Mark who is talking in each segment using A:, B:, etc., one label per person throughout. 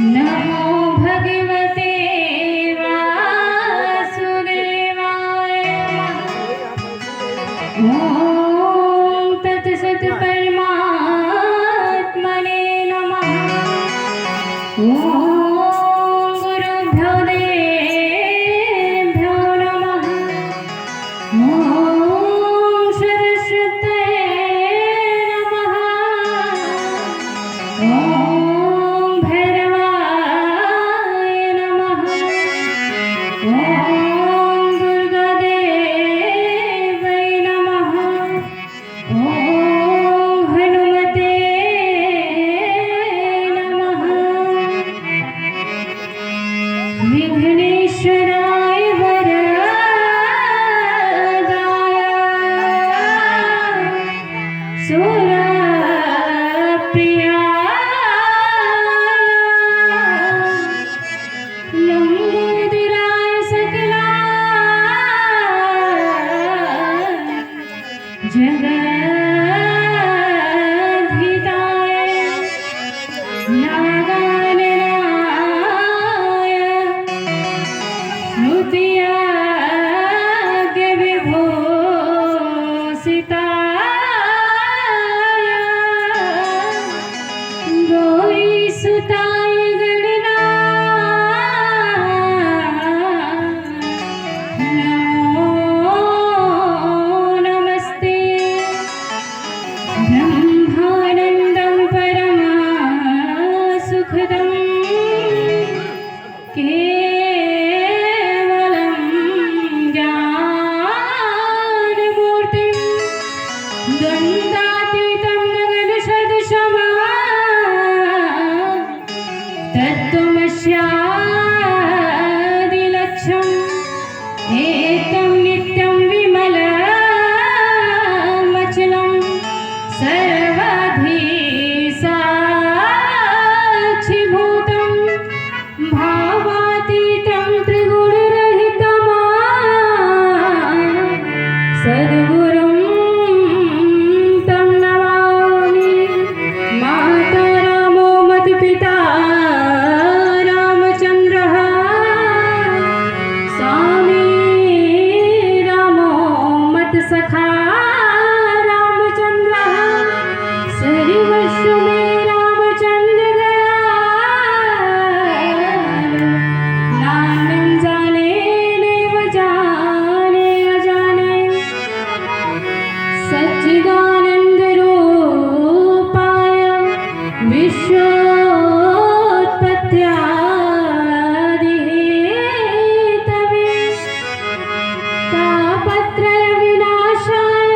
A: नमो भगवते वासुदेवाय ॐ तत्सत् परमात्मने नमः। ॐ गुरुभ्यो देभ्यो नमः। ॐ सरस्वत्यै नमः। ॐ भैरवाय नमः। ॐ दुर्गादेवै नमः। ॐ हनुमते नमः। विघ्नेश्वराय वरदाय सुरप्रियाय लंबोदराय सकलाय जगद्धिताय नागाननाय स्मृतियाज्ञविभूषिताय गौरीसुताय नमो नमस्ते। ब्रह्मानन्दं परमसुखदं केवलं ज्ञानमूर्तिं द्वन्द्वातीतं तत्त्वमस्यादिलक्ष्यम् एकं नित्यं विमलमचलं सर्वधी साक्षिभूतं भावातीतं त्रिगुणरहितं सद्गुरुं तं नमामि। माता रामो मत्पिता रामचन्द्रः स्वामी रामो मत्सखा रामचन्द्रः सर्वस्व मे रामचन्द्र नान्यं जाने नैव जाने अजाने सच्चिदानन्दरूपाय विश्वोत्पत्त्यादिहेतवे तापत्रयविनाशाय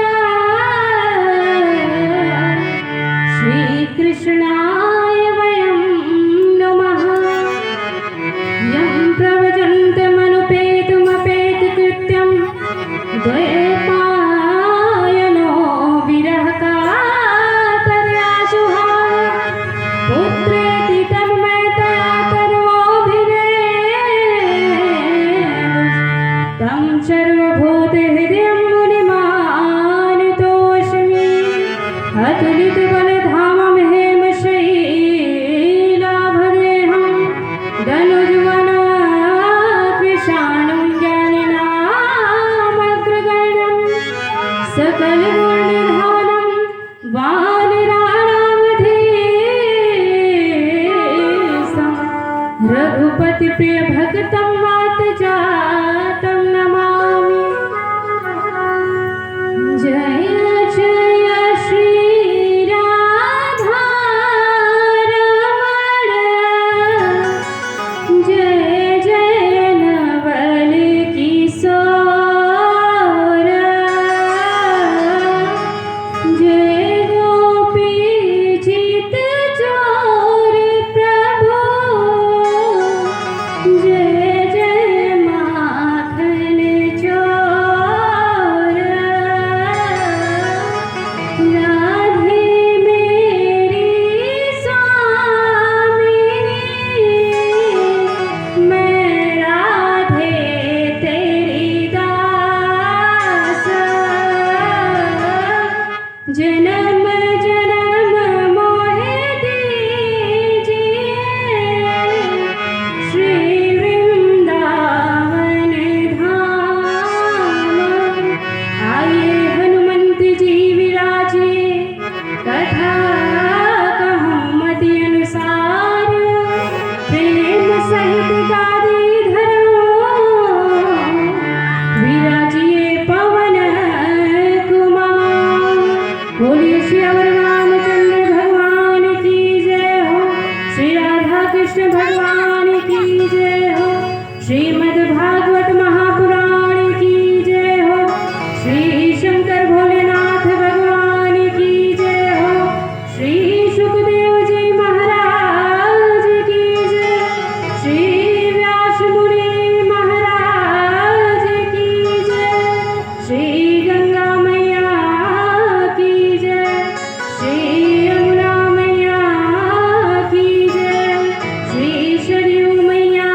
A: श्रीकृष्णाय वयं नमः। यं प्रव्रजन्तमनुपेतुमपेतकृत्यं द्वैपायनो विरहकातर्याजुहाव पुत्रेति तन्मयतया तन्वोऽभिनेदुः तं सर्वभूतहृदयं मुनिमानतोऽस्मि। अतुलितबलधामं हेमशैलाभदेहं धनुर्वनकृशानं ज्ञानिनामग्रगण्यं सकलगुणनिधानं वानराणामधीशं रघुपतिप्रियभक्तं वातजातं नमामि। जय जय श्रीराधा रमण जय जय नवल किशोर जय गोपी चित चोर प्रभु जय जय माखन सहित गादी धरो विराजिए पवन कुमार। बोलिए श्री अवर रामचंद्र भगवान की जय हो, श्री राधा कृष्ण भगवान की जय हो, श्रीमद् भागवत महापुराण की जय हो, श्री शंकर भोलेनाथ भगवान की जय हो, श्री सुखदेव जी महाराज की जय, श्री व्यास मुनि महाराज की जय, श्री गंगा मैया की जय, श्री यमुना मैया की जय, श्री सरयू मैया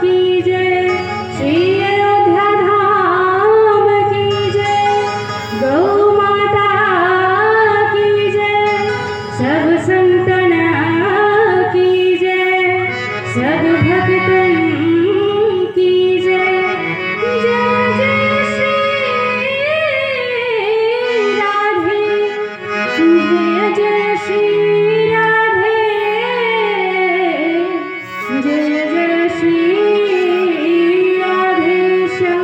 A: की जय, श्री अयोध्या धाम की जय, गौ माता की जय, सब संतन की जय, सब भक्तन की जय। जय जय श्री राधे, जय जय श्री राधे, जय जय श्री राधेश्याम।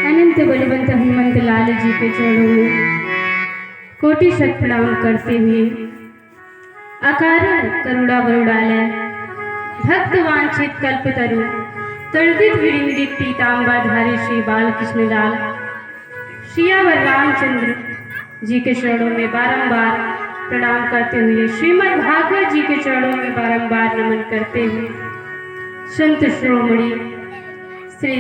A: अनंत बलवंत हनुमंत लाल जी के चरणों में कोटि शत प्रणाम करते हुए अकारण करुणा वरुणालय भक्त वांछित कल्पतरु तड़दित विरिंदित पीताम्बरधारी श्री बालकृष्ण लाल श्रीयावर रामचंद्र जी के चरणों में बारंबार प्रणाम करते हुए श्रीमद् भागवत जी के चरणों में बारंबार नमन करते हुए संत शिरोमणि श्री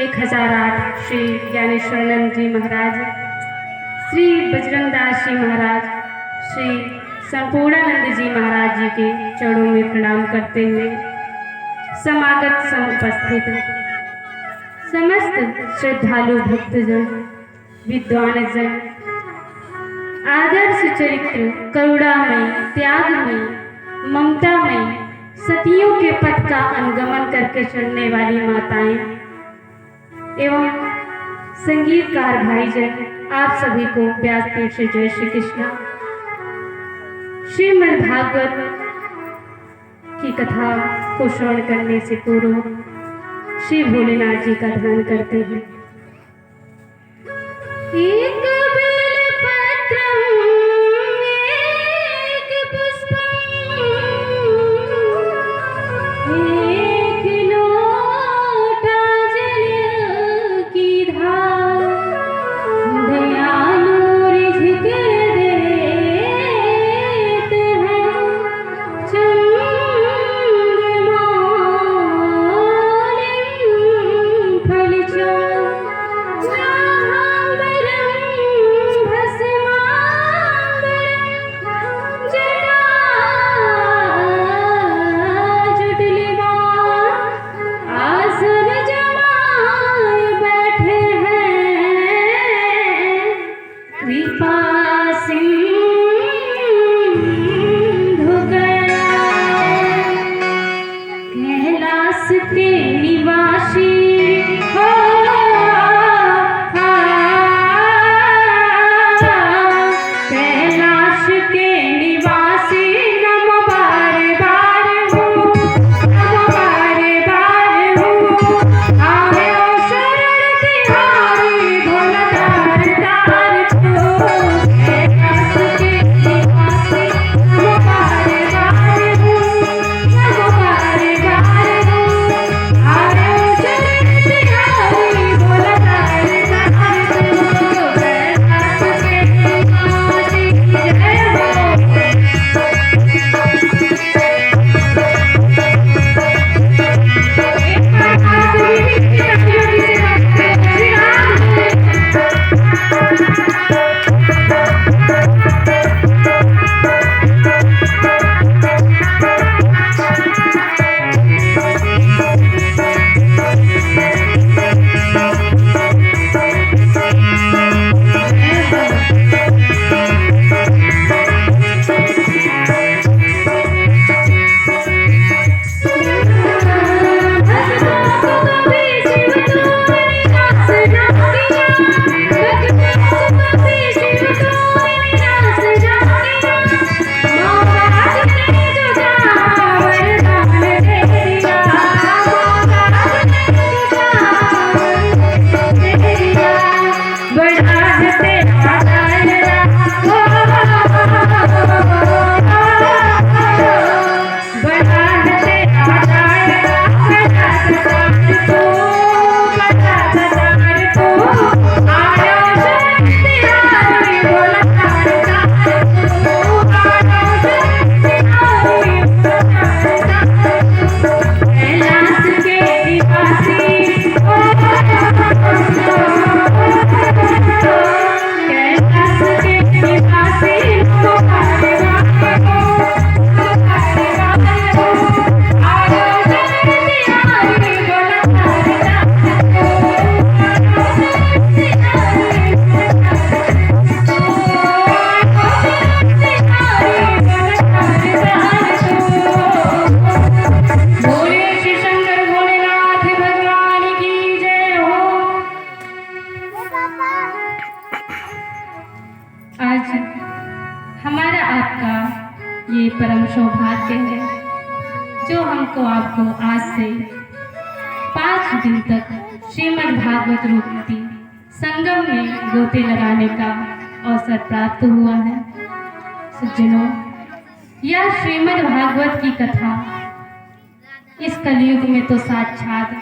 A: 1008 श्री ज्ञानेश्वरानंद जी महाराज, श्री बजरंगदास जी महाराज, श्री संपूर्णानंद जी महाराज जी के चरणों में प्रणाम करते हुए समागत समुपस्थित समस्त श्रद्धालु भक्तजन, विद्वान जन, आदर्श चरित्र, करुणामय, त्यागमय, ममतामय, सतियों के पथ का अनुगमन करके चलने वाली माताएं एवं संगीतकार भाईजन, आप सभी को व्यासपीठ से जय श्री कृष्ण। श्रीमद् भागवत की कथा को श्रवण करने से पूर्व श्री भोलेनाथ जी का ध्यान करते हैं। एक बेलपत्रं एक पुष्पं एक लोटा जल की धार, दयालु रिझ के देते हैं चंद्रमालिन फल चार। ये परम सौभाग्य है जो हमको आपको आज से 5 दिन तक श्रीमद् भागवत रूपी संगम में गोते लगाने का अवसर प्राप्त हुआ है। सज्जनों, यह श्रीमद् भागवत की कथा इस कलयुग में तो साक्षात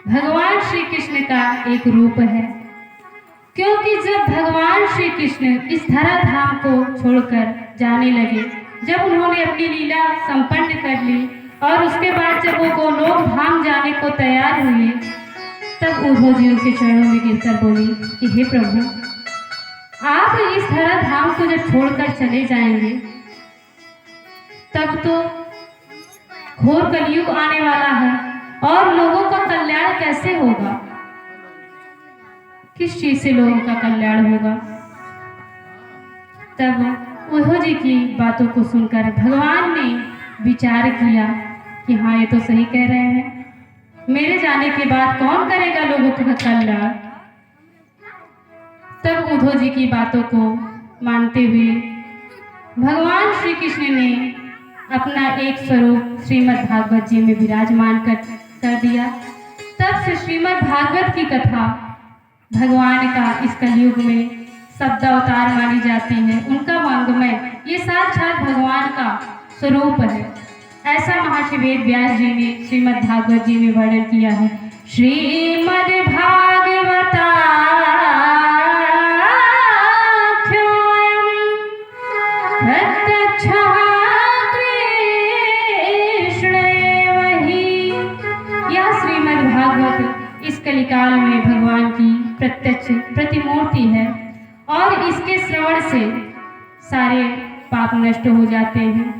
A: भगवान श्री कृष्ण का एक रूप है, क्योंकि जब भगवान श्री कृष्ण इस धराधाम को छोड़कर जाने लगे, जब उन्होंने अपनी लीला संपन्न कर ली और उसके बाद जब वो गोलोक धाम जाने को तैयार हुए, तब उद्धव जी उनके चरणों में गिरकर बोली कि हे प्रभु, आप इस धराधाम को जब छोड़कर चले जाएंगे तब तो घोर कलयुग आने वाला है और लोगों का कल्याण कैसे होगा? किस चीज से लोगों का कल्याण होगा? तब उद्धव जी की बातों को सुनकर भगवान ने विचार किया कि हाँ, ये तो सही कह रहे हैं, मेरे जाने के बाद कौन करेगा लोगों का कल्याण? तब उद्धव जी की बातों को मानते हुए भगवान श्री कृष्ण ने अपना एक स्वरूप श्रीमद् भागवत जी में विराजमान कर दिया। तब से श्रीमद् भागवत की कथा भगवान का इस कलयुग में शब्द अवतार मानी जाती है। उनका वांग्मय ये साक्षात भगवान का स्वरूप है। ऐसा महर्षि वेद व्यास जी ने श्रीमद् भागवत जी में वर्णन किया है। श्रीमद् भागवता इस कलिकाल में भगवान की प्रत्यक्ष प्रतिमूर्ति है और इसके श्रवण से सारे पाप नष्ट हो जाते हैं।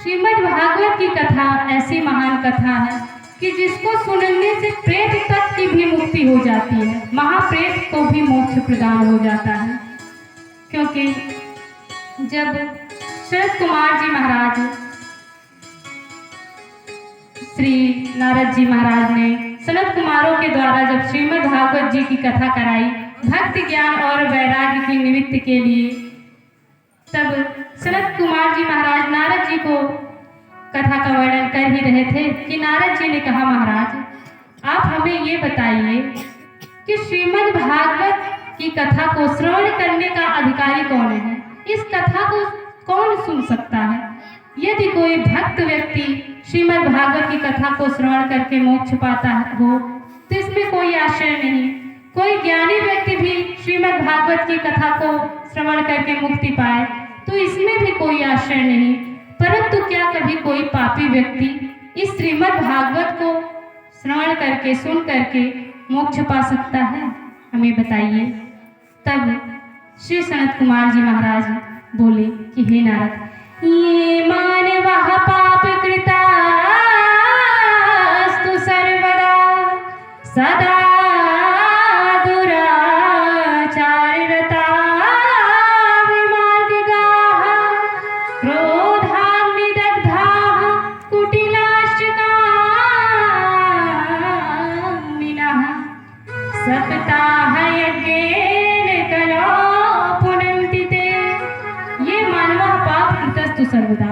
A: श्रीमद् भागवत की कथा ऐसी महान कथा है कि जिसको सुनने से प्रेत तक की भी मुक्ति हो जाती है, महाप्रेत को भी मोक्ष प्रदान हो जाता है। क्योंकि जब सनत कुमार जी महाराज श्री नारद जी महाराज ने सनत कुमारों के द्वारा जब श्रीमद् भागवत जी की कथा कराई भक्ति ज्ञान और वैराग्य की निमित्त के लिए, तब सनत कुमार जी महाराज नारद जी को कथा का वर्णन कर ही रहे थे कि नारद जी ने कहा, महाराज आप हमें ये बताइए कि श्रीमद् भागवत की कथा को श्रवण करने का अधिकारी कौन है? इस कथा को कौन सुन सकता है? यदि कोई भक्त व्यक्ति श्रीमद् भागवत की कथा को श्रवण करके मोक्ष पाता हो तो इसमें कोई आश्चर्य नहीं। कोई ज्ञानी व्यक्ति भी श्रीमद् भागवत की कथा को श्रवण करके मुक्ति पाए तो इसमें भी कोई आश्चर्य नहीं। परंतु क्या कभी कोई पापी व्यक्ति इस श्रीमद् भागवत को श्रवण करके सुन करके मोक्ष पा सकता है? हमें बताइए। तब श्री सनत कुमार जी महाराज बोले कि हे नारद, ये मानवः पाप कृतास्तु सर्वदा सदा दुराचाररता विमार्गाः क्रोधाग्निदग्धाः कुटिलाश्च कामिनः सप्ताह यज्ञेन कलो पुनन्ति ते। ये मानवः पाप कृतस्तु सर्वदा।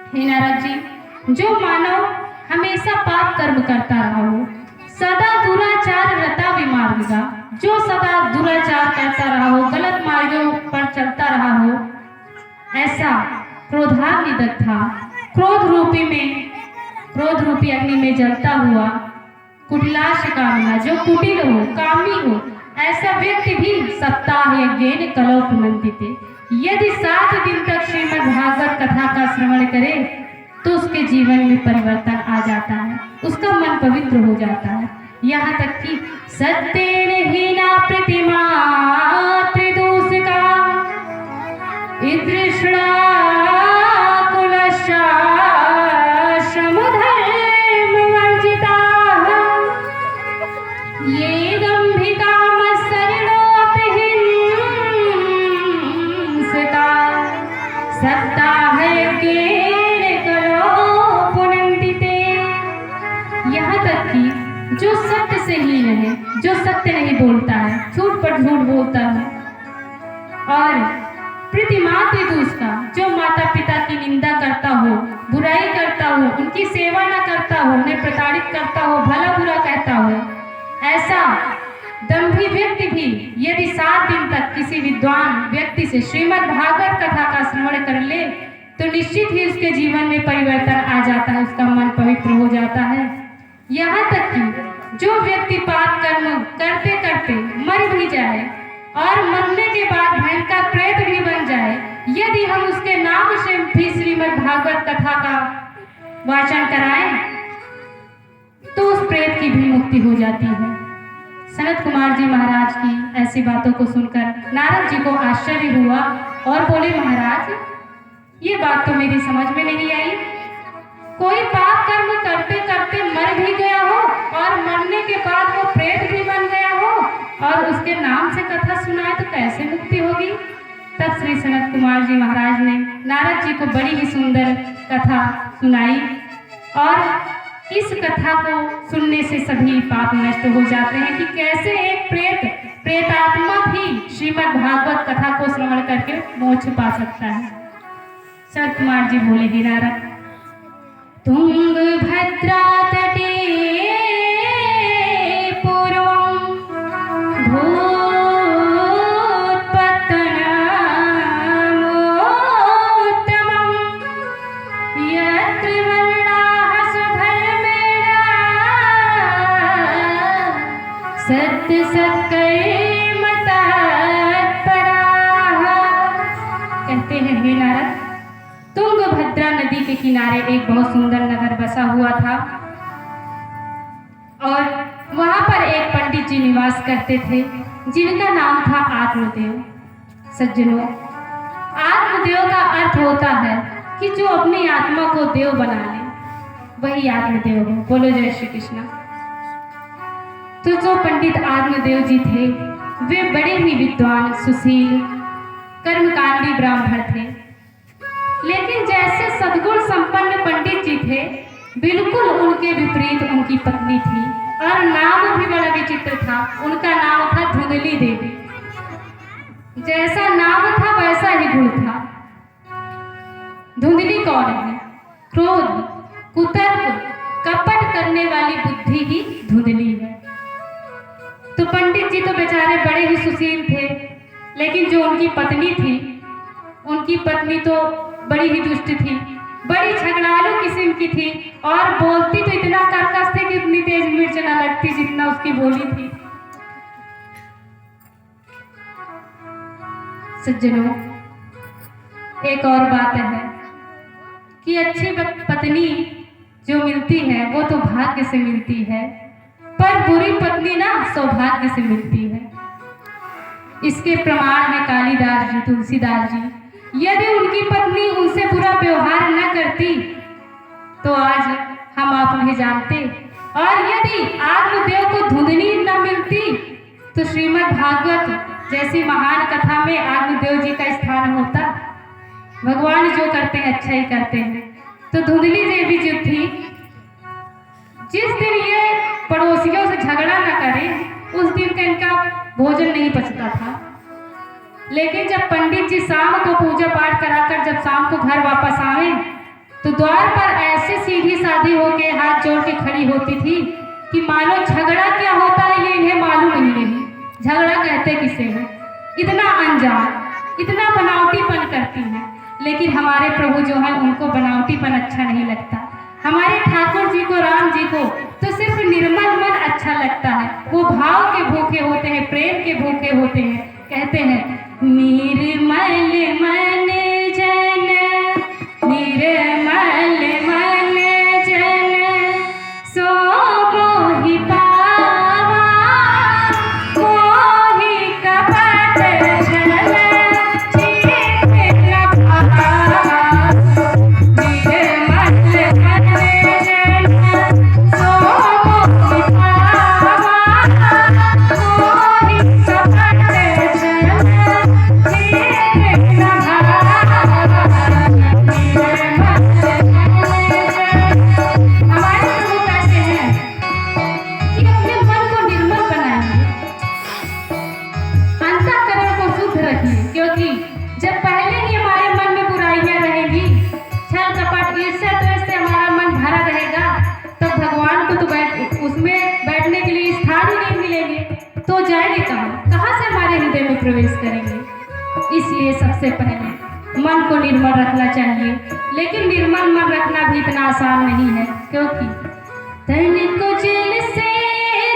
A: हे नारद जी, जो मानव हमेशा पाप कर्म करता रहा हो, सदा दुराचार रता विमार्गा, जो सदा दुराचार करता रहा हो, गलत मार्गों पर चलता रहा हो, ऐसा क्रोधाग्निदग्धा क्रोध रूपी अग्नि में जलता हुआ कुटिलाश कामना, जो कुटिल हो, कामी हो, ऐसा व्यक्ति भी सप्ताह यज्ञेन कलौ पुनन्ति। यदि 7 दिन तक श्रीमद् भागवत कथा का श्रवण करे तो उसके जीवन में परिवर्तन आ जाता है, उसका मन पवित्र हो जाता है। यहाँ तक कि सत्येन हीना प्रतिमा त्रिदूषिका इदृष्णा कुलश्चाश्रमधर्म वर्जिताः ये गम्भिकामशरणोऽपि हिंसका सप्ताह यज्ञेन कलो पुनन्ति ते। यहाँ तक कि जो सत्य से हीन है, जो सत्य नहीं बोलता है, झूठ पर झूठ बोलता है और प्रतिमातृ दूष का, जो माता पिता की निंदा करता हो, बुराई करता हो, उनकी सेवा न करता हो, उन्हें प्रताड़ित करता हो, भला बुरा कहता हो, ऐसा दंभी व्यक्ति भी यदि 7 दिन तक किसी विद्वान व्यक्ति से श्रीमद् भागवत कथा का श्रवण कर ले तो निश्चित ही उसके जीवन में परिवर्तन आ जाता है, उसका मन पवित्र हो जाता है। यहाँ तक कि जो व्यक्ति पाप कर्म करते करते मर भी जाए और मरने के बाद भयंकर प्रेत भी बन जाए, यदि हम उसके नाम से भी श्रीमद् भागवत कथा का वाचन कराएं तो उस प्रेत की भी मुक्ति हो जाती है। सनत कुमार जी महाराज की ऐसी बातों को सुनकर नारद जी को आश्चर्य हुआ और बोले, महाराज ये बात तो मेरी समझ में नहीं आई। कोई पाप कर्म करते करते मर भी गया हो और मरने के बाद वो प्रेत भी बन गया हो और उसके नाम से कथा सुनाए तो कैसे मुक्ति होगी। तब श्री सनत कुमार जी महाराज ने नारद जी को बड़ी ही सुंदर कथा सुनाई और इस कथा को सुनने से सभी पाप नष्ट हो जाते हैं कि कैसे एक प्रेतात्मा भी श्रीमद् भागवत कथा को श्रवण करके मोक्ष पा सकता है। सनत कुमार जी बोले, हे नारद, तुंगभद्रा तटे पूर्वं भूतपतनमोत्तमं यत्र वर्णाः स्वधर्मेण सत्यसत्कर्म तत्पराः। कहते हैं, हे नारद, तुंगभद्रा नदी के किनारे एक बहुत सुंदर नगर बसा हुआ था और वहां पर एक पंडित जी निवास करते थे जिनका नाम था आत्मदेव। सज्जनों, आत्मदेव का अर्थ होता है कि जो अपनी आत्मा को देव बना ले, वही आत्मदेव हो। बोलो जय श्री कृष्ण। तो जो पंडित आत्मदेव जी थे वे बड़े ही विद्वान, सुशील, कर्मकांडी ब्राह्मण थे। लेकिन जैसे सद्गुण संपन्न पंडित जी थे, बिल्कुल उनके विपरीत उनकी पत्नी थी और नाम भी बड़ा विचित्र था। उनका नाम था धुंधली देवी। जैसा नाम था वैसा ही गुण था। धुंधली कौन है? क्रोध, कुतर्क, कपट करने वाली बुद्धि ही धुंधली है। तो पंडित जी तो बेचारे बड़े ही सुशील थे, लेकिन जो उनकी पत्नी थी, उनकी पत्नी तो बड़ी ही दुष्ट थी, बड़ी झगड़ालू किस्म की थी और बोलती तो इतना कर्कश थी कि उतनी तेज मिर्च न लगती जितना उसकी बोली थी। सज्जनों, एक और बात है कि अच्छी पत्नी जो मिलती है वो तो भाग्य से मिलती है, पर बुरी पत्नी ना सौभाग्य से मिलती है। इसके प्रमाण है कालिदास जी, तुलसीदास जी। यदि उनकी पत्नी उनसे बुरा व्यवहार न करती तो आज हम आप नहीं जानते, और यदि आत्मदेव को धुंधली न मिलती तो श्रीमद् भागवत जैसी महान कथा में आत्मदेव जी का स्थान होता। भगवान जो करते हैं अच्छा ही करते हैं। तो धुंधली देवी जो थी, जिस दिन ये पड़ोसियों से झगड़ा न करे उस दिन का इनका भोजन नहीं पचता था। लेकिन जब पंडित जी शाम को पूजा पाठ कराकर जब शाम को घर वापस आए तो द्वार पर ऐसे सीधी साधी होके हाथ जोड़ के खड़ी होती थी कि मानो झगड़ा क्या होता है ये इन्हें मालूम ही नहीं। झगड़ा कहते किसे हैं? इतना अनजान, इतना बनावटीपन करती है। लेकिन हमारे प्रभु जो है उनको बनावटीपन अच्छा नहीं लगता। हमारे ठाकुर जी को, राम जी को तो सिर्फ निर्मल मन अच्छा लगता है। वो भाव के भूखे होते हैं, प्रेम के भूखे होते हैं। कहते हैं निर्मल मन जन, निर्मल मन जन सो मोहि पावा, मोहि कपट छल चित न भावा। निर्मल मन जन सो जैसे तैसे हमारा मन भरा रहेगा तब भगवान को तो उसमें बैठने के लिए स्थान ही नहीं मिलेंगे, तो जाएंगे कहाँ से हमारे हृदय में प्रवेश करेंगे। इसलिए सबसे पहले मन को निर्मल रखना चाहिए, लेकिन निर्मल मन रखना भी इतना आसान नहीं है, क्योंकि तन को जल से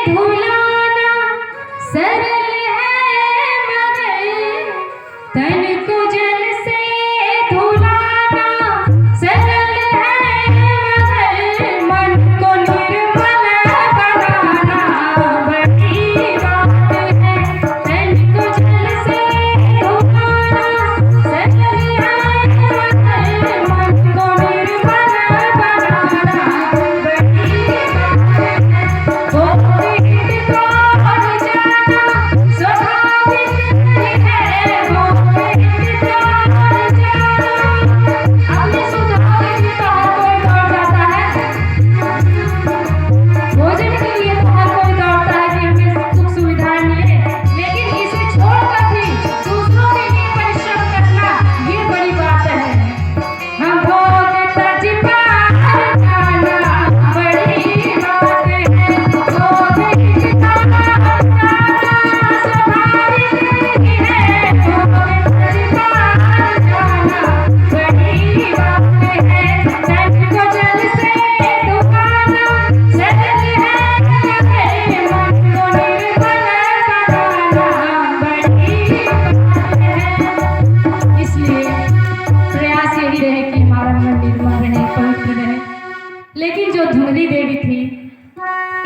A: धुलाना सरल है मगर तन को जल से धुलाना सरल है मगर मन को निर्मल बनाना बड़ी बात है। तन को जल से धुलाना सरल है मगर मन को निर्मल बनाना बड़ी बात है। वो हित को बढ़ जाना स्वाभाविक है, वो हित को बढ़ जाना अपने सुख भाग्य में तो हर कोई दौड़ जाता है। भोजन के लिए तो हर कोई दौड़ता है कि हमें सुख सुविधाएं मिले, लेकिन इसे छोड़कर भी दूसरों के लिए परिश्रम करना ये बड़ी बात है। हम भोग तज पार जाना बड़ी बात है। भोग हित का जाना स्वाभाविक ही है, भोग तज पार जाना बड़ी बात है। तन को जल से धुलाना सरल है मगर मन को निर्मल बनाना बड़ी बात है। इसलिए प्रयास यही रहे कि हमारा मन निर्मल रहे, पवित्र रहे। लेकिन जो धुंधली देवी थी,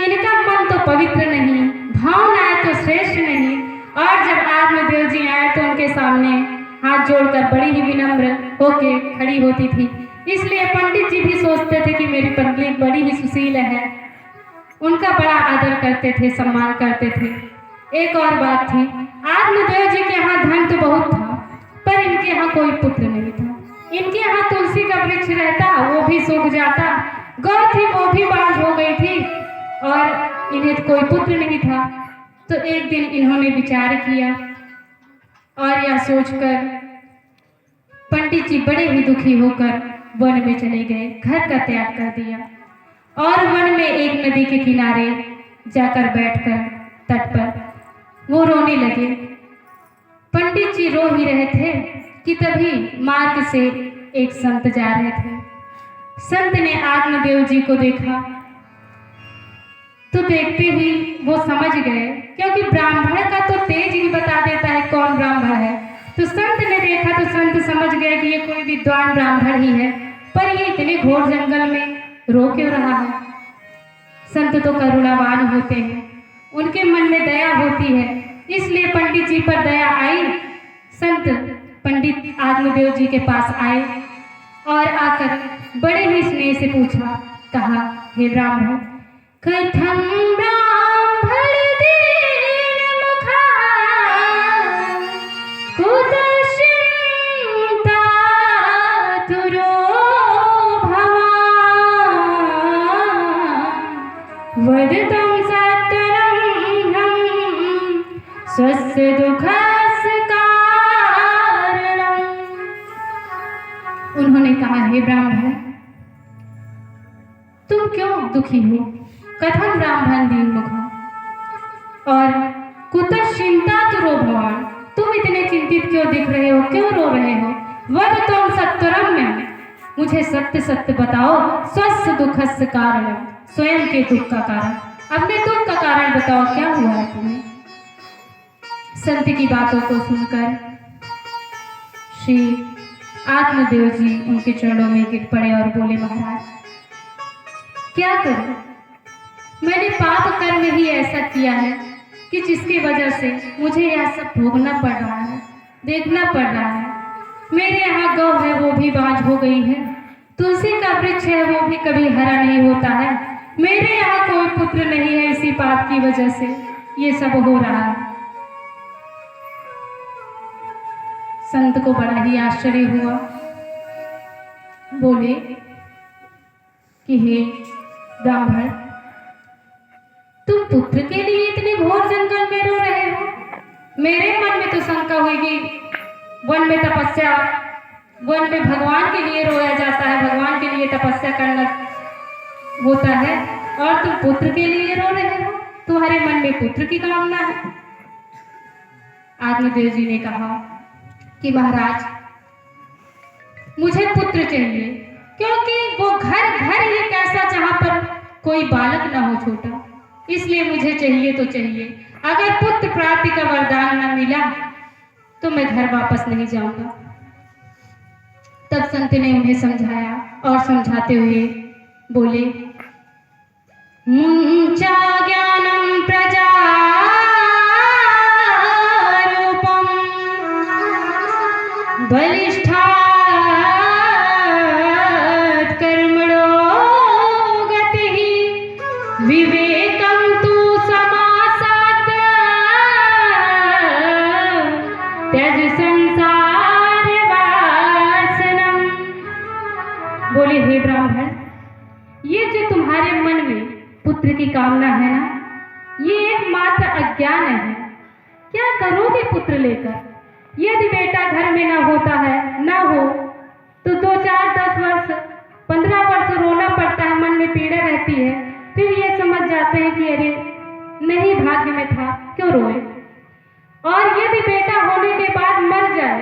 A: इनका मन तो पवित्र नहीं, भावनाएं तो श्रेष्ठ नहीं, और जब आत्मदेव जी आए तो उनके सामने हाथ जोड़कर बड़ी ही विनम्र होके खड़ी होती थी। इसलिए पंडित जी भी सोचते थे कि मेरी पत्नी बड़ी ही सुशील है, उनका बड़ा आदर करते थे, सम्मान करते थे। एक और बात थी, आत्मदेव जी के यहाँ धन तो बहुत था, पर इनके यहाँ कोई पुत्र नहीं था। इनके यहाँ तुलसी का वृक्ष रहता, वो भी सूख जाता, गौ थी वो भी बांझ हो गई थी, और इन्हें कोई पुत्र नहीं था। तो एक दिन इन्होंने विचार किया और यह सोचकर पंडित जी बड़े ही दुखी होकर वन में चले गए, घर का त्याग कर दिया और वन में एक नदी के किनारे जाकर बैठकर तट पर वो रोने लगे। पंडित जी रो ही रहे थे कि तभी मार्ग से एक संत जा रहे थे। संत ने आत्मदेव जी को देखा तो देखते ही वो समझ गए, क्योंकि ब्राह्मण का तो तेज ही बता देता है कौन ब्राह्मण है। तो संत ने देखा तो संत समझ गए कि ये कोई विद्वान ब्राह्मण ही है, पर ये इतने घोर जंगल में रो क्यों रहा है। संत तो करुणावान होते हैं, उनके मन में दया होती है, इसलिए पंडित जी पर दया आई। संत पंडित आत्मदेव जी के पास आए और आकर बड़े ही स्नेह से पूछा, कहा, हे ब्राह्मण, कथम ब्राह्मण दीन मुखा कुदशिंता तुरो भवान वदतं सत्वरं हम स्वस्य दुःखस्य कारणम्। उन्होंने कहा, हे ब्राह्मण, तुम क्यों दुखी हो? कथम ब्राह्मण दीन मुखा और कुतश्चिंता तुरो भवान, तुम इतने चिंतित क्यों दिख रहे हो, क्यों रो रहे हो? वद तुम सत्वरम्य, मुझे सत्य सत्य बताओ, स्वस्थ दुखस्य कारण, स्वयं के दुख का कारण, अपने दुख का कारण बताओ, क्या हुआ है तुम्हें? संत की बातों को सुनकर श्री आत्मदेव जी उनके चरणों में गिर पड़े और बोले, महाराज, क्या करूं? मैंने पाप कर्म ही ऐसा किया है कि जिसकी वजह से मुझे यह सब भोगना पड़ रहा है, देखना पड़ रहा है। मेरे यहाँ गौ है, वो भी बांझ हो गई है, तुलसी का वृक्ष है, वो भी कभी हरा नहीं होता है, मेरे यहाँ कोई पुत्र नहीं है, इसी पाप की वजह से ये सब हो रहा है। संत को बड़ा ही आश्चर्य हुआ, बोले कि हे ब्राह्मण, तुम पुत्र के लिए इतने घोर जंगल में रो रहे हो? मेरे मन में तो शंका हुई कि वन में तपस्या, वन में भगवान के लिए रोया जाता है, भगवान के लिए होता है और तुम पुत्र के लिए रो रहे हो। तुम्हारे मन में पुत्र की कामना है। आत्मदेव जी ने कहा कि महाराज मुझे पुत्र चाहिए, क्योंकि वो घर घर एक ऐसा जहां पर कोई बालक ना हो छोटा, इसलिए मुझे चाहिए तो चाहिए। अगर पुत्र प्राप्ति का वरदान न मिला तो मैं घर वापस नहीं जाऊंगा। तब संत ने उन्हें समझाया और समझाते हुए बोले, मुंचा ज्ञानम प्रजा रूपम बलिष्ठा कर्मणो गति विवेकम तु समासात त्यज संसार वासनम। बोले, हे ब्राह्मण, ये जो तुम्हारे मन में पुत्र की कामना है ना, ये एकमात्र अज्ञान है। क्या करोगे पुत्र लेकर? यदि बेटा घर में ना होता है, ना हो तो 2, 4, 10 वर्ष 15 वर्ष रोना पड़ता है, मन में पीड़ा रहती है। फिर ये समझ जाते हैं कि अरे नहीं भाग्य में था, क्यों रोए। और यदि बेटा होने के बाद मर जाए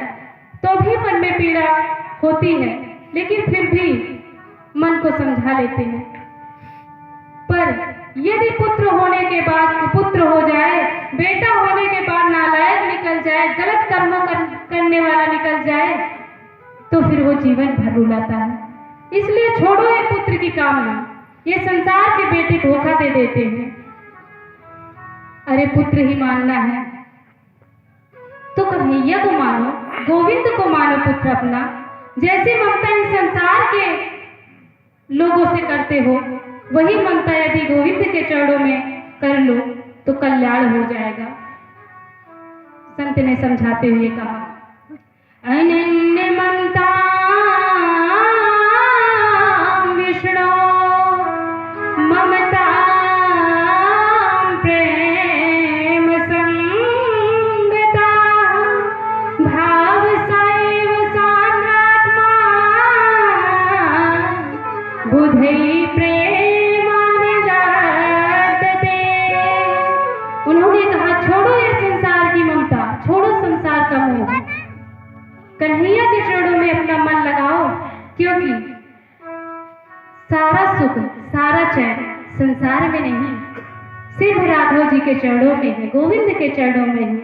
A: तो भी मन में पीड़ा होती है, लेकिन फिर भी मन को समझा लेते हैं। पर यदि पुत्र होने के बाद कुपुत्र हो जाए, बेटा होने के बाद नालायक निकल जाए, गलत कर्मों करने वाला निकल जाए, तो फिर वो जीवन भर रुलाता है। इसलिए छोड़ो ये पुत्र की कामना। ये संसार के बेटे धोखा दे देते हैं। अरे पुत्र ही मानना है तो कन्हैया को मानो, गोविंद को मानो पुत्र अपना। जैसे ममता इस संसार के लोगों से करते हो, वही ममता यदि गोविंद के चरणों में कर लो तो कल्याण हो जाएगा। संत ने समझाते हुए कहा, अनन्य ममता विष्णु ममता प्रेम संगता भाव सैव सान्नात्मा बुद्धि प्रेम जाते। उन्होंने कहा, छोड़ो ये संसार की ममता, छोड़ो संसार का मोह, कन्हैया के चरणों में अपना मन लगाओ, क्योंकि सारा सुख सारा चैन संसार में नहीं, सिर्फ राघव जी के चरणों में है, गोविंद के चरणों में है।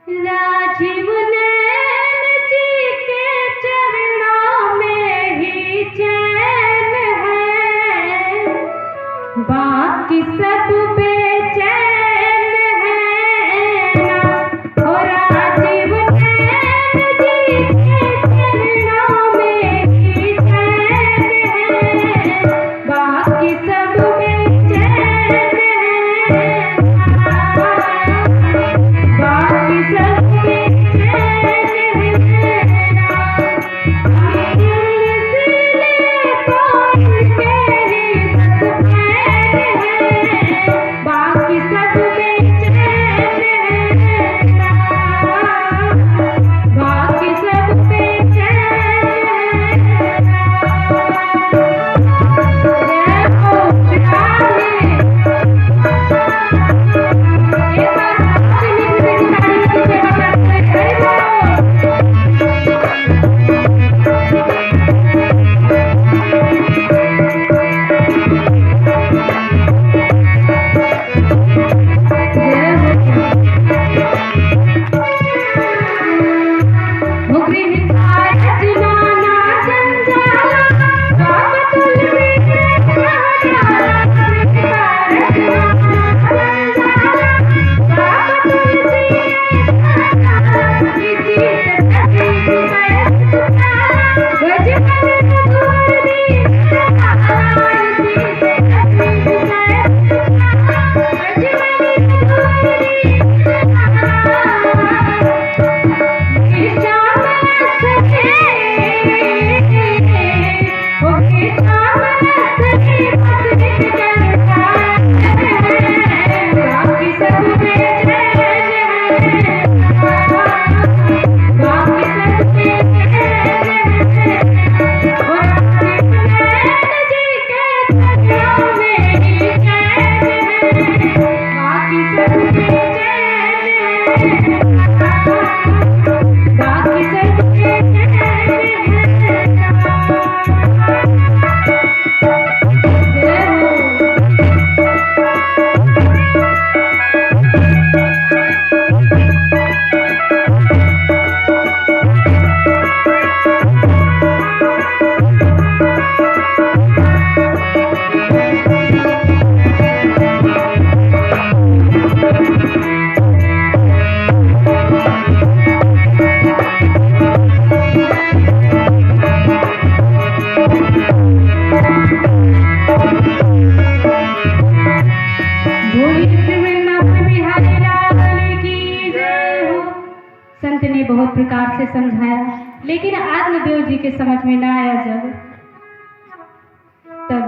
A: राजीव नैन जी के चरणों में ही चैन है, बाकी सब बेचैन है ना। और राजीव नैन जी के चरणों में ही चैन है, बाकी सब बेचैन है ना, बाकी सब बेचैन है ना। इसलिए तो इनके ही बस चैन है, बाकी सब बेचैन है ना, बाकी सब बेचैन है ना। जय हो राधे। एक बार अपनी बेटी ताली की सेवा करते हैं। हरि Yeah. संत ने बहुत प्रकार से समझाया, लेकिन आत्मदेव जी के समझ में ना आया। तब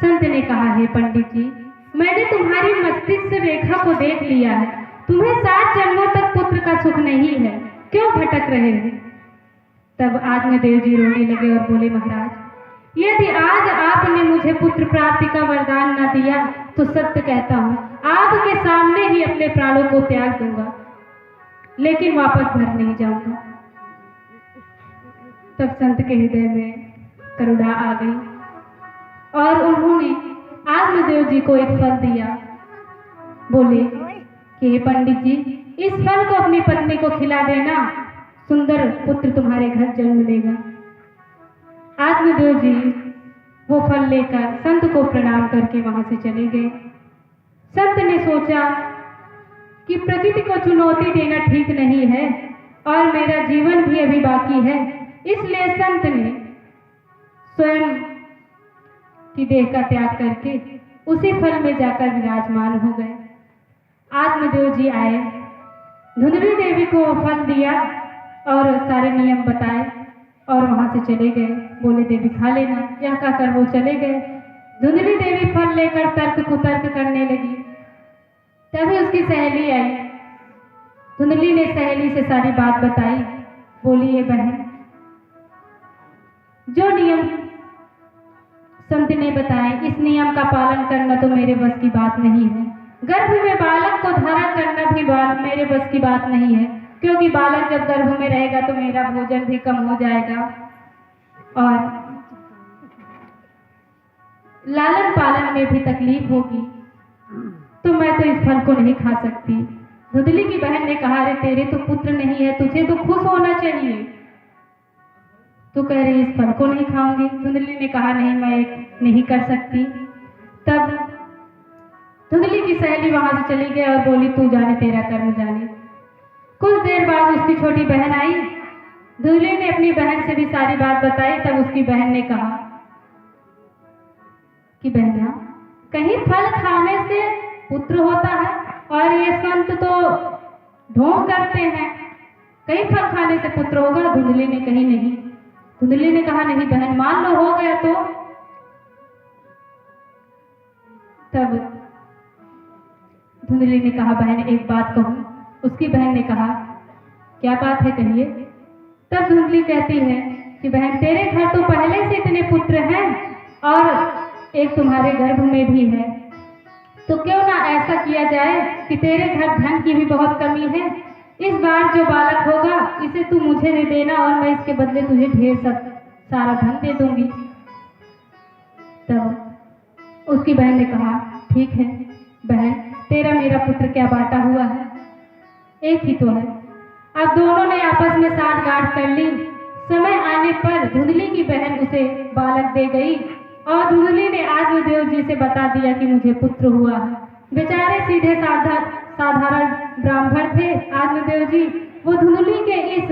A: संत ने कहा, हे पंडित जी, मैंने तुम्हारी मस्तिष्क रेखा को देख लिया है। तुम्हें 7 जन्मों तक पुत्र का सुख नहीं है, क्यों भटक रहे हो? तब आत्मदेव जी रोने लगे और बोले, महाराज, यदि आज आपने मुझे पुत्र प्राप्ति का वरदान न दिया तो सत्य कहता हूँ आपके सामने ही अपने प्राणों को त्याग दूंगा, लेकिन वापस घर नहीं जाऊंगा। तब संत के हृदय में करुणा आ गई और उन्होंने आत्मदेव जी को एक फल दिया। बोले कि हे पंडित जी, इस फल को अपनी पत्नी को खिला देना, सुंदर पुत्र तुम्हारे घर जन्म लेगा। आत्मदेव जी वो फल लेकर संत को प्रणाम करके वहां से चले गए। संत ने सोचा कि प्रकृति को चुनौती देना ठीक नहीं है और मेरा जीवन भी अभी बाकी है, इसलिए संत ने स्वयं की देह का त्याग करके उसी फल में जाकर विराजमान हो गए। आत्मदेव जी आए, धुंधली देवी को फल दिया और सारे नियम बताए और वहां से चले गए। बोले, देवी खा लेना, यह कहकर वो चले गए। धुंधली देवी फल लेकर तर्क कुतर्क करने लगी। तभी उसकी सहेली आई। धुंधली ने सहेली से सारी बात बताई। बोली, ये बहन, जो नियम संत ने बताए, इस नियम का पालन करना तो मेरे बस की बात नहीं है। गर्भ में बालक को धारण करना भी मेरे बस की बात नहीं है, क्योंकि बालक जब गर्भ में रहेगा तो मेरा भोजन भी कम हो जाएगा और लालन पालन में भी तकलीफ होगी, तो मैं तो इस फल को नहीं खा सकती। धुंधली की बहन ने कहा, अरे तेरे तो पुत्र नहीं है, तुझे तो खुश होना चाहिए, तू कह रही इस फल को नहीं खाऊंगी। धुंधली ने कहा, नहीं, मैं नहीं कर सकती। तब धुंधली की सहेली वहां से चली गई और बोली, तू जाने, तेरा कर्म जाने। कुछ देर बाद उसकी छोटी बहन आई। धुंधली ने अपनी बहन से भी सारी बात बताई। तब उसकी बहन ने कहा कि बहना, कहीं फल खाने से पुत्र होता है और ये संत तो ढोंग करते हैं, कहीं फल खाने से पुत्र होगा? धुंधली ने कही, नहीं। धुंधली ने कहा, नहीं बहन, मान लो हो गया तो। तब धुंधली ने कहा, बहन एक बात कहूं। उसकी बहन ने कहा, क्या बात है, कहिए। तब धुंधली कहती है कि बहन, तेरे घर तो पहले से इतने पुत्र हैं और एक तुम्हारे गर्भ में भी है, तो क्यों ना ऐसा किया जाए कि तेरे घर धन की भी बहुत कमी है, इस बार जो बालक होगा इसे तू मुझे दे देना और मैं इसके बदले तुझे ढेर सारा धन दे दूंगी। तब उसकी बहन ने कहा, ठीक है बहन, तेरा मेरा पुत्र क्या बांटा हुआ है, एक ही तो है। अब दोनों ने आपस में साठगांठ कर ली। समय आने पर धुंधली की बहन उसे बालक दे गई और धुंधली ने आत्मदेव जी से बता दिया कि मुझे पुत्र हुआ है। बेचारे सीधे साधारण ब्राह्मण थे आत्मदेव जी, वो धुंधली के इस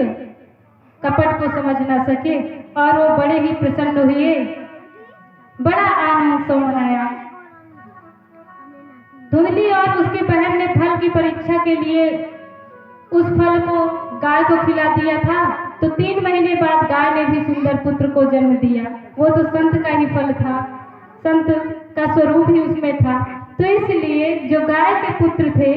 A: कपट को समझ न सके और वो बड़े ही प्रसन्न हुए, बड़ा आनंद सो मनाया। धुंधली और उसकी बहन ने फल की परीक्षा के लिए उस फल को गाय को खिला दिया था, तो 3 महीने बाद गाय ने भी सुंदर पुत्र को जन्म दिया। वो तो संत का ही फल था, संत का स्वरूप ही उसमें था। तो इसलिए जो गाय के पुत्र थे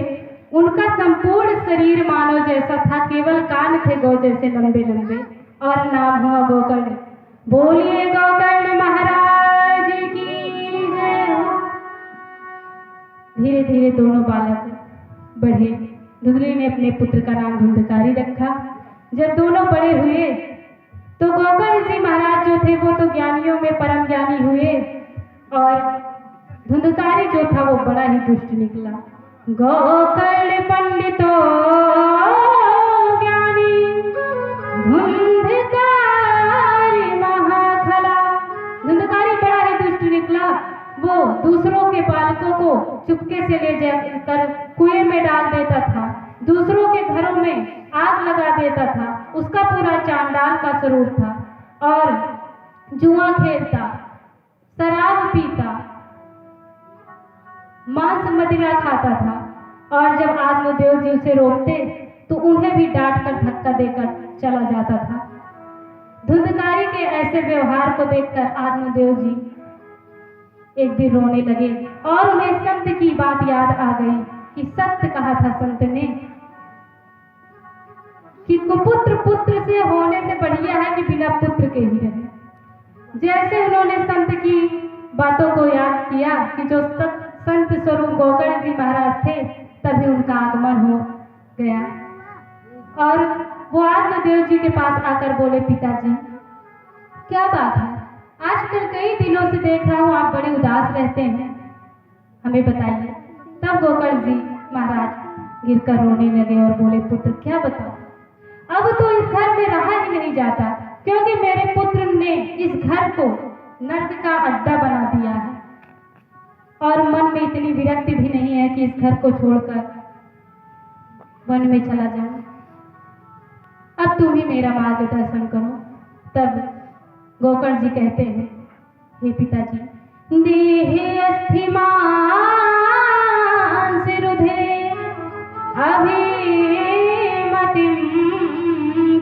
A: उनका संपूर्ण शरीर मानव जैसा था, केवल कान थे गौ जैसे लंबे लंबे, और नाम हुआ गोकर्ण। बोलिए गोकर्ण महाराज की जय हो। धीरे धीरे दोनों बालक बढ़े। धुंधली ने अपने पुत्र का नाम धुंधकारी रखा। जब दोनों बड़े हुए तो गोकर्ण जी महाराज जो थे वो तो ज्ञानियों में जो था वो बड़ा ही दुष्ट निकला। गोकर्ण पंडितो ज्ञानी धुंधकारी महाखला। धुंधकारी बड़ा ही दुष्ट निकला। वो दूसरों के बालकों को चुपके से ले जाकर कुएं में डाल देता था, दूसरों के घरों में आग लगा देता था। उसका पूरा चांडाल का स्वरूप था और जुआ खेलता, शराब पीता, मांस मदिरा खाता था। और जब आत्मदेव जी उसे रोकते तो उन्हें भी डांट कर धक्का देकर चला जाता था। धुंधकारी के ऐसे व्यवहार को देखकर आत्मदेव जी एक दिन रोने लगे और उन्हें संत की बात याद आ गई कि सत्य कहा था संत ने कि कुपुत्र पुत्र से होने से बढ़िया है कि बिना पुत्र के ही रहे। जैसे उन्होंने संत की बातों को याद किया कि जो संत स्वरूप गोकर्ण जी महाराज थे, तभी उनका आगमन हो गया और वो आत्मदेव जी के पास आकर बोले, पिताजी क्या बात है, आजकल कई दिनों से देख रहा हूँ आप बड़े उदास रहते हैं, हमें बताइए। तब गोकर्ण जी महाराज गिरकर रोने लगे और बोले, पुत्र क्या बताओ, अब तो इस घर में रहा ही नहीं जाता, क्योंकि मेरे पुत्र ने इस घर को नर्क का अड्डा बना दिया है और मन में इतनी विरक्ति भी नहीं है कि इस घर को छोड़कर वन में चला जाऊं। अब तुम ही मेरा मार्गदर्शन करो। तब गोकर्ण जी कहते हैं, हे पिताजी, देहे अस्थिमान सिरुधे अभिमतिम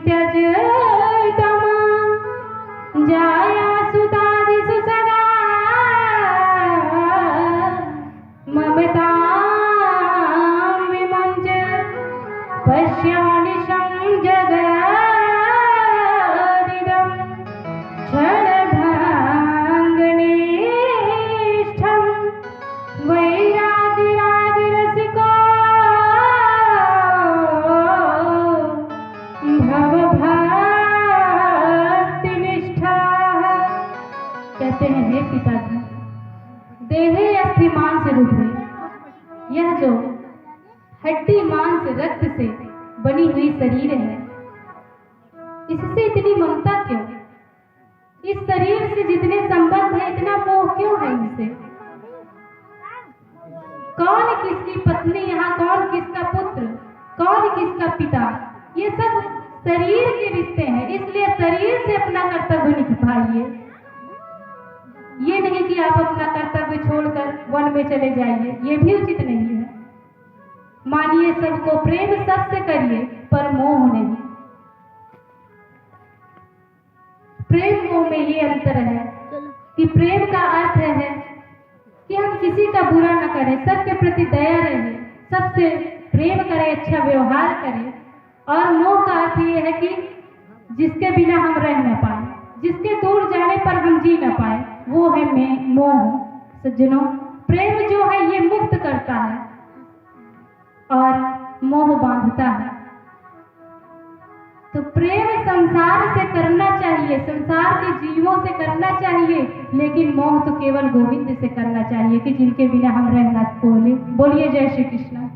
A: त्यज तमा जाया सुतादिषु सदा ममतां विमुञ्च पश्यानिशं जगदिदं क्षणभङ्गनिष्ठं वैरागिरागिरसिको भवभक्तिनिष्ठः। कहते हैं, हे पिताजी, देहे अस्थिमान से रुधे, यह जो हड्डी मांस रक्त से बनी हुई शरीर है, इससे इतनी ममता क्यों? इस शरीर से जितने संबंध है, इतना मोह क्यों है इनसे? कौन किसकी पत्नी यहाँ, कौन किसका पुत्र, कौन किसका पिता, ये सब शरीर के रिश्ते हैं। इसलिए शरीर से अपना कर्तव्य निभाइए। ये नहीं कि आप अपना कर्तव्य छोड़कर वन में चले जाइए, ये भी उचित नहीं है। मानिए सबको, प्रेम सबसे करिए, पर मोह नहीं। प्रेम मोह में ये अंतर है कि प्रेम का अर्थ है कि हम किसी का बुरा न करें, सबके प्रति दया रहे, सबसे प्रेम करें, अच्छा व्यवहार करें। और मोह का अर्थ ये है कि जिसके बिना हम रह न पाए, जिसके दूर जाने पर हम जी न पाए, वो है मोह। सज्जनों, प्रेम जो है ये मुक्त करता है और मोह बांधता है। तो प्रेम संसार से करना चाहिए, संसार के जीवों से करना चाहिए, लेकिन मोह तो केवल गोविंद से करना चाहिए कि जिनके बिना हम रह ना बोले। बोलिए जय श्री कृष्ण।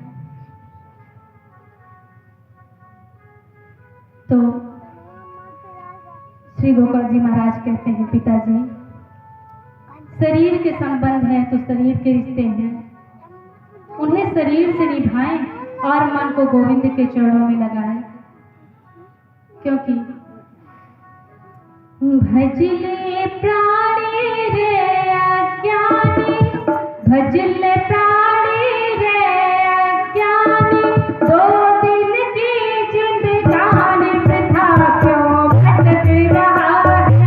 A: तो श्री गोकर्ण जी महाराज कहते हैं, पिताजी, शरीर के संबंध हैं तो शरीर के रिश्ते हैं, उन्हें शरीर से निभाएं और मन को गोविंद के चरणों में लगाएं। क्योंकि भजले प्राणी रे अज्ञानी, भजले प्राणी रे अज्ञानी, दो दिन की जिंदगानी वृथा क्यों भटक रहा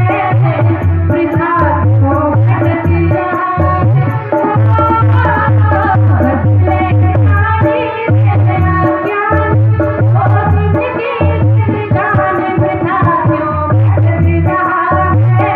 A: है, वृथा क्यों भटक रहा है। भजले प्राणी रे अज्ञानी, दो दिन की जिंदगानी वृथा क्यों भटक रहा है,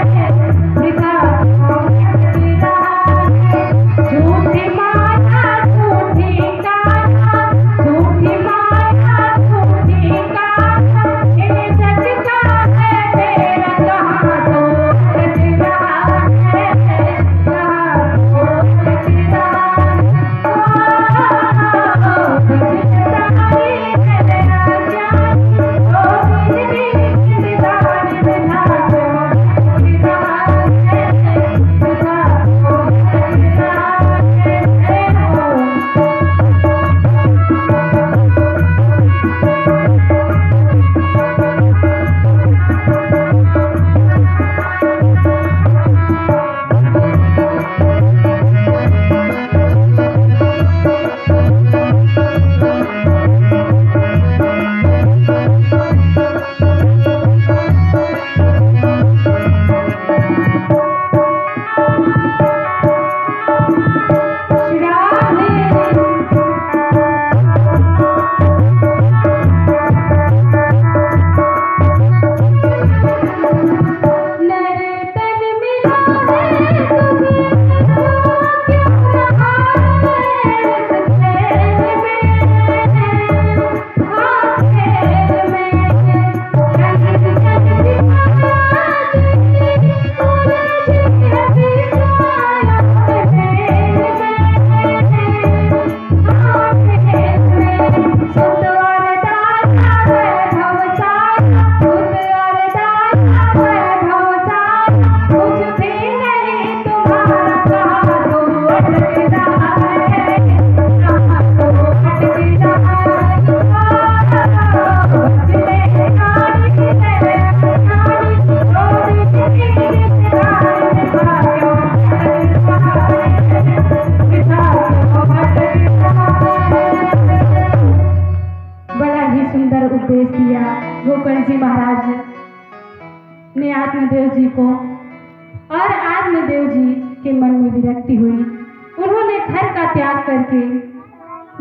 A: उपदेश दिया गोकर्ण जी महाराज ने आत्मदेव जी को, और आत्मदेव जी के मन में विरक्ति हुई। उन्होंने घर का त्याग करके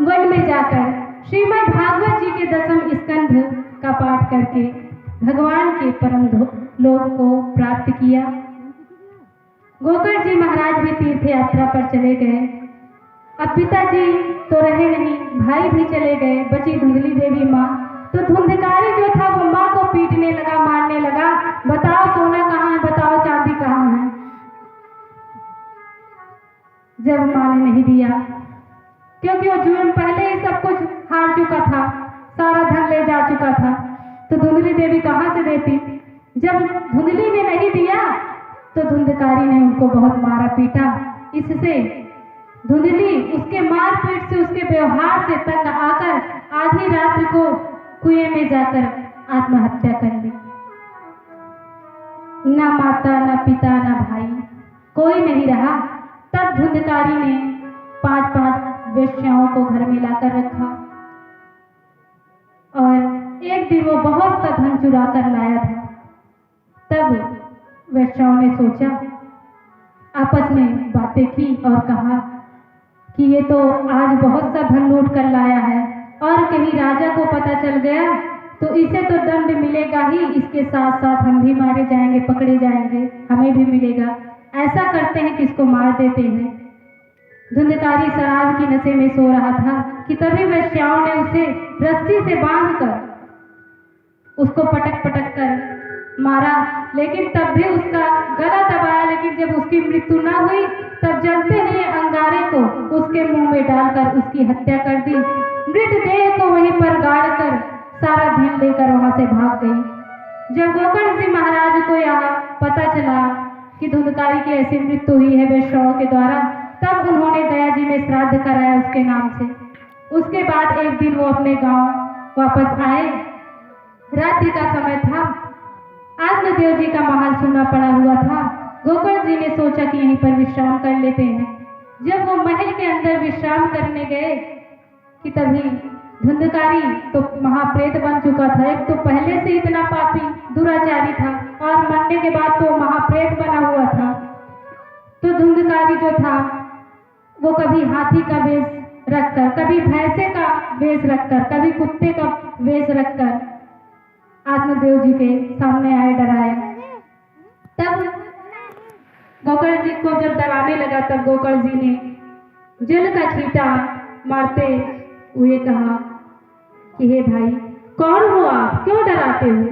A: वन में जाकर श्रीमद् भागवत जी के 10वें स्कंध का पाठ करके भगवान के परम लोक को प्राप्त किया। गोकर्ण जी महाराज भी तीर्थ यात्रा पर चले गए। अब पिताजी तो रहे नहीं, भाई भी चले गए, बची धुंधली देवी माँ। तो धुंधकारी जो था वो माँ को पीटने लगा, मारने लगा, बताओ सोना कहाँ है, बताओ चांदी कहाँ है। जब माँ ने नहीं दिया, क्योंकि वो जुर्म पहले ही सब कुछ हार चुका था, सारा धन ले जा चुका था, तो धुंधली देवी कहाँ से देती। जब धुंधली ने नहीं दिया तो धुंधकारी ने उनको बहुत मारा पीटा। इससे धुंधली उसके मार पीट से, उसके व्यवहार से तंग आकर आधी रात को कुएं में जाकर आत्महत्या कर ली। न माता, न पिता, न भाई, कोई नहीं रहा। तब धुंधकारी ने 5-5 वेश्याओं को घर में लाकर रखा और एक दिन वो बहुत सा धन चुरा कर लाया था। तब वेश्याओं ने सोचा, आपस में बातें की और कहा कि ये तो आज बहुत सा धन लूट कर लाया है, और कहीं राजा को पता चल गया तो इसे तो दंड मिलेगा ही, इसके साथ साथ हम भी मारे जाएंगे, पकड़े जाएंगे, हमें भी मिलेगा। ऐसा करते हैं कि इसको मार देते हैं। धुंधकारी शराब की नशे में सो रहा था कि तभी वेश्याओं ने उसे रस्सी से बांधकर उसको पटक पटक कर मारा, लेकिन तब भी उसका गला दबाया। लेकिन जब उसकी मृत्यु न हुई तब जलते हुए अंगारे को उसके मुंह में डालकर उसकी हत्या कर दी। मृतदेह को वहीं पर गाड़कर सारा धन लेकर वहां से भाग गई। जब गोकर्ण जी महाराज को यहाँ पता चला कि धुंधकारी की ऐसी मृत्यु हुई है वेश्याओं के द्वारा, तब उन्होंने गया जी में श्राद्ध कराया उसके नाम से। उसके बाद एक दिन वो अपने गांव वापस आए। रात्रि का समय था, आत्मदेव जी का महल सुना पड़ा हुआ था। गोकर्ण जी ने सोचा कि यहीं पर विश्राम कर लेते हैं। जब वो महल के अंदर विश्राम करने गए कि तभी धुंधकारी तो महाप्रेत बन चुका था। एक तो पहले से इतना पापी दुराचारी था और मरने के बाद तो महाप्रेत बना हुआ था। तो धुंधकारी जो था वो कभी हाथी का वेश रखकर, कभी भैंसे का वेश रखकर, कभी कुत्ते का वेश रखकर आत्मदेव जी के सामने आए, डराए। तब गोकर्ण जी को जब डराने लगा तब गोकर्ण जी ने जल का छींटा मारते हुए कहा कि हे भाई, कौन हो आप, क्यों डराते हो।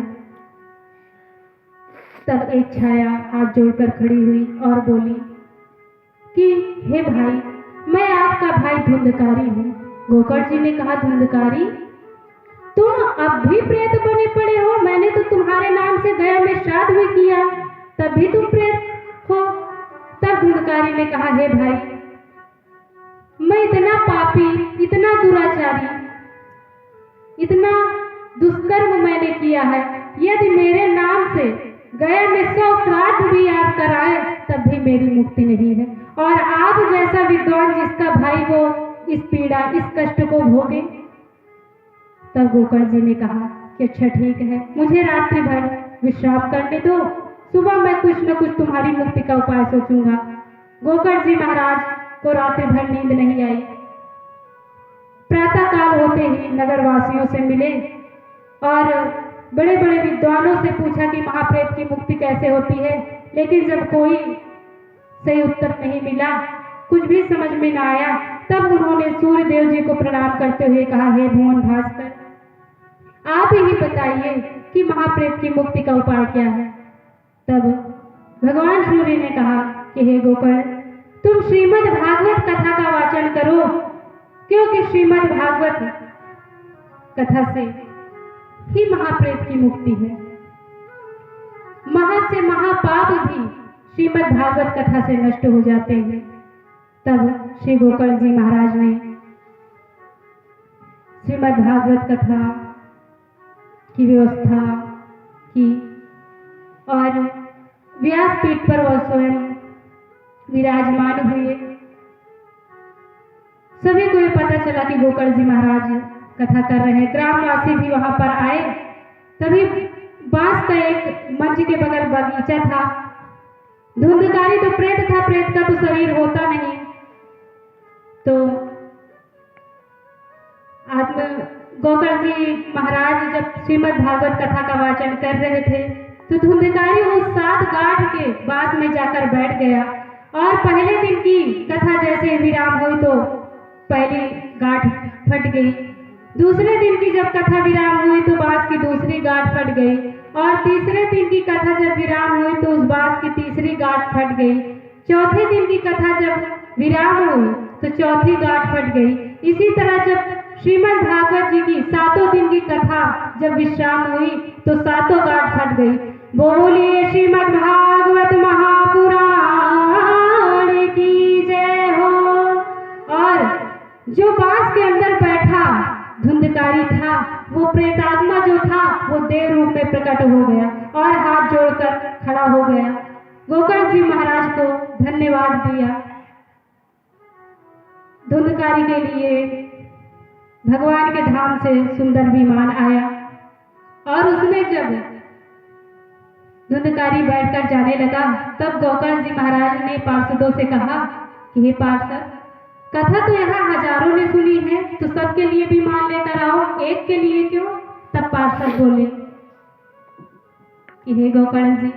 A: तब एक छाया हाथ जोड़कर खड़ी हुई और बोली कि हे भाई, मैं आपका भाई धुंधकारी हूँ। गोकर्ण जी ने कहा, धुंधकारी, तुम अब भी प्रेत बने पड़े हो? मैंने तो तुम्हारे नाम से गया में श्राद्ध भी किया, तब भी तुम प्रेत हो। तब धुंधकारी ने कहा, हे भाई, मैं इतना पापी, इतना दुराचारी, इतना दुष्कर्म मैंने किया है, यदि मेरे नाम से गया में 100 श्राद्ध भी आप कराए तब भी मेरी मुक्ति नहीं है। और आप जैसा विद्वान जिसका भाई वो इस पीड़ा, इस कष्ट को भोगे। तब गोकर्ण जी ने कहा कि अच्छा ठीक है, मुझे रात्रि भर विश्राम करने दो, सुबह मैं कुछ न कुछ तुम्हारी मुक्ति का उपाय सोचूंगा। गोकर्ण जी महाराज को रात्रि भर नींद नहीं आई। प्रातः काल होते ही नगरवासियों से मिले और बड़े बड़े विद्वानों से पूछा कि महाप्रेत की मुक्ति कैसे होती है, लेकिन जब कोई सही उत्तर नहीं मिला, कुछ भी समझ में न आया, तब उन्होंने सूर्य देव जी को प्रणाम करते हुए कहा, हे भुवन भास्कर, आप ही बताइए कि महाप्रेत की मुक्ति का उपाय क्या है। तब भगवान सूर्य ने कहा कि हे गोकर्ण, तुम श्रीमद् भागवत कथा का वाचन करो, क्योंकि श्रीमद् भागवत कथा से ही महाप्रेत की मुक्ति है। महा से महापाप भी श्रीमद् भागवत कथा से नष्ट हो जाते हैं। तब श्री गोकर्ण जी महाराज ने श्रीमद् भागवत कथा की व्यवस्था की और व्यासपीठ पर वह स्वयं विराजमान हुए। सभी को ये पता चला कि गोकर्ण जी महाराज कथा कर रहे हैं। ग्रामवासी भी वहां पर आए। तभी बांस का एक मंच के बगल बगीचा था। धुंधकारी तो प्रेत था, प्रेत का तो शरीर होता नहीं। तो गोकर्ण जी महाराज जब श्रीमद् भागवत कथा का वाचन कर रहे थे तो धुंधकारी उस सात गांठ के बांस में जाकर बैठ गया और पहले दिन की कथा जैसे विराम हुई तो पहली गांठ फट गई। दूसरे दिन की जब कथा विराम हुई तो बांस की दूसरी गांठ फट गई और तीसरे दिन की कथा जब विराम हुई तो उस बांस की तीसरी गांठ फट गई। चौथे दिन की कथा जब विराम हुई तो चौथी गांठ फट गई। इसी तरह जब श्रीमद् भागवत जी की 7 दिन की कथा जब विश्राम हुई तो 7 गांठ फट गई। बोलिए श्रीमद् भागवत महापुराण की जय हो। और जो बांस के अंदर बैठा धुंधकारी था वो प्रेतात्मा जो था वो देव रूप में प्रकट हो गया और हाथ जोड़कर खड़ा हो गया। गोकर्ण जी महाराज को धन्यवाद दिया। धुंधकारी के लिए भगवान के धाम से सुंदर विमान आया और उसमें जब धुंधकारी बैठकर जाने लगा तब गोकर्ण जी महाराज ने पार्षदों से कहा कि हे पार्षद, कथा तो यहाँ हजारों ने सुनी है तो सबके लिए विमान लेकर आओ, एक के लिए क्यों? तब पार्षद बोले कि हे गोकर्ण जी,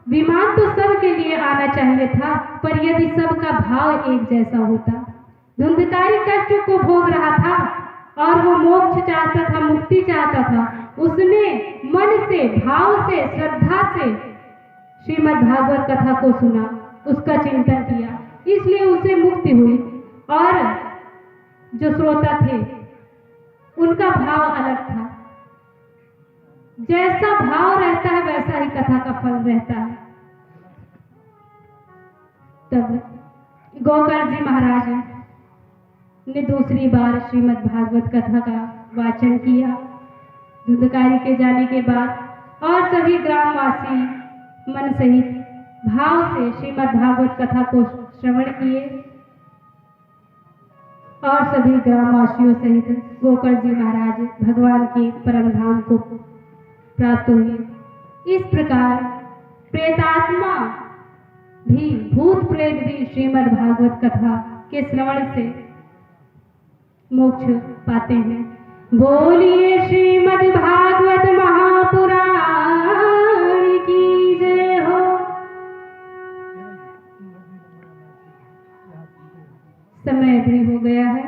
A: विमान तो सबके लिए आना चाहिए था, पर यदि सबका भाव एक जैसा होता। धुंधकारी कष्ट को भोग रहा था और वो मोक्ष चाहता था, मुक्ति चाहता था। उसने मन से, भाव से, श्रद्धा से श्रीमद् भागवत कथा को सुना, उसका चिंतन किया, इसलिए उसे मुक्ति हुई। और जो श्रोता थे उनका भाव अलग था। जैसा भाव रहता है वैसा ही कथा का फल रहता है। तब गोकर्ण जी महाराज ने दूसरी बार श्रीमद् भागवत कथा का वाचन किया धुंधकारी के जाने के बाद और सभी ग्रामवासी मन सहित भाव से श्रीमद् भागवत कथा को श्रवण किए और सभी ग्रामवासियों सहित गोकर्ण जी महाराज भगवान के परम धाम को प्राप्त हुए। इस प्रकार प्रेतात्मा भी, भूत प्रेत भी श्रीमद् भागवत कथा के श्रवण से मोक्ष पाते हैं। बोलिए श्रीमद् भागवत महापुराण की जय हो। समय भी हो गया है।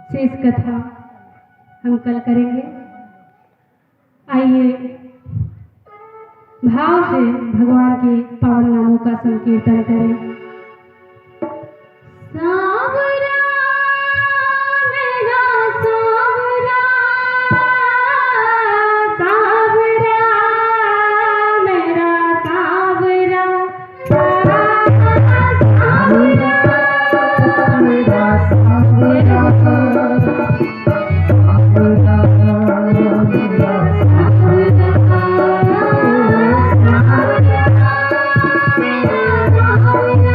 A: शेष कथा हम कल करेंगे। आइए भाव से भगवान के पावन नामों का संकीर्तन करें। सावरा मेरा सावरा, सावरा मेरा सावरा, सावरा मेरा सावरा।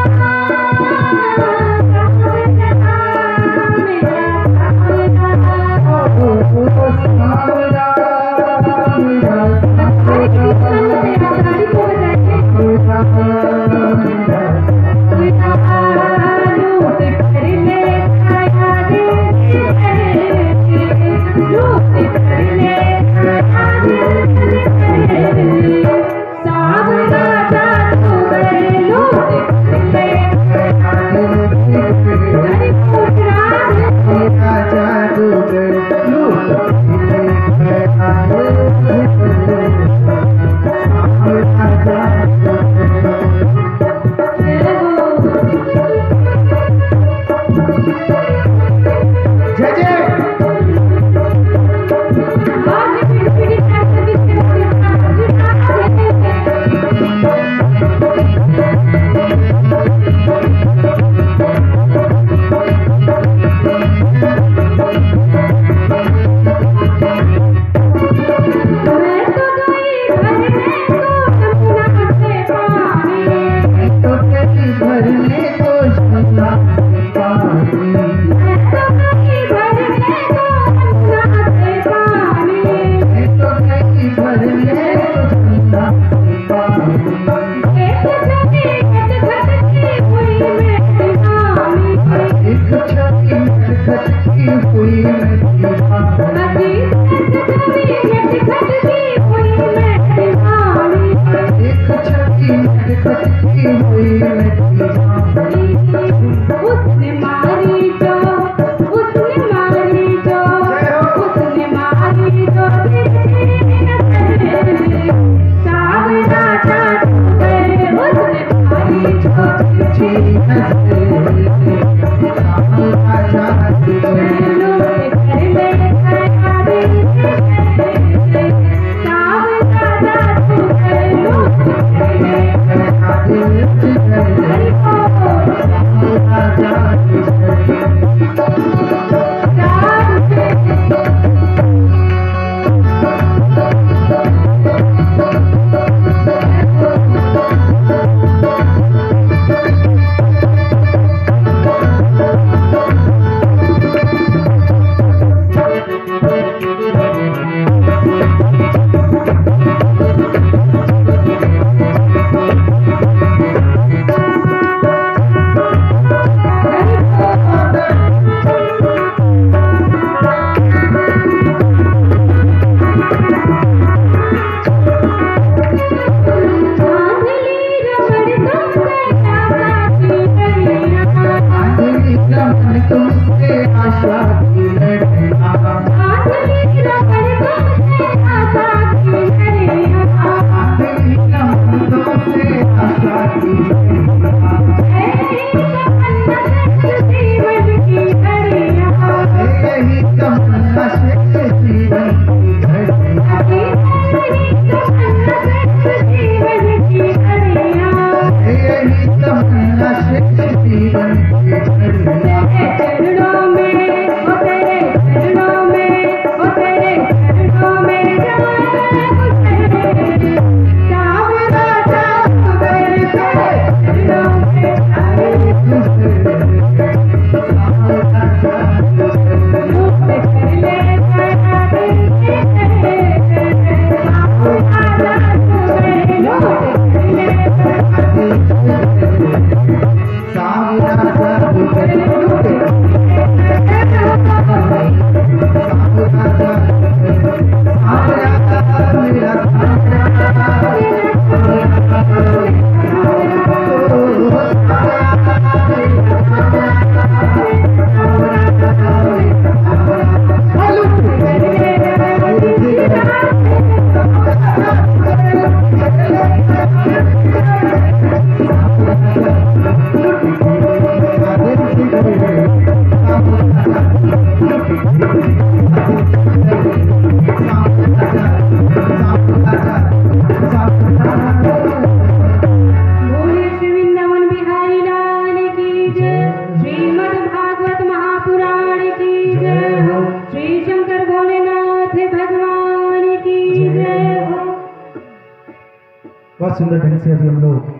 B: बहुत सुंदर ढंग से अभी हम लोग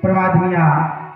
B: प्रवाद मियाँ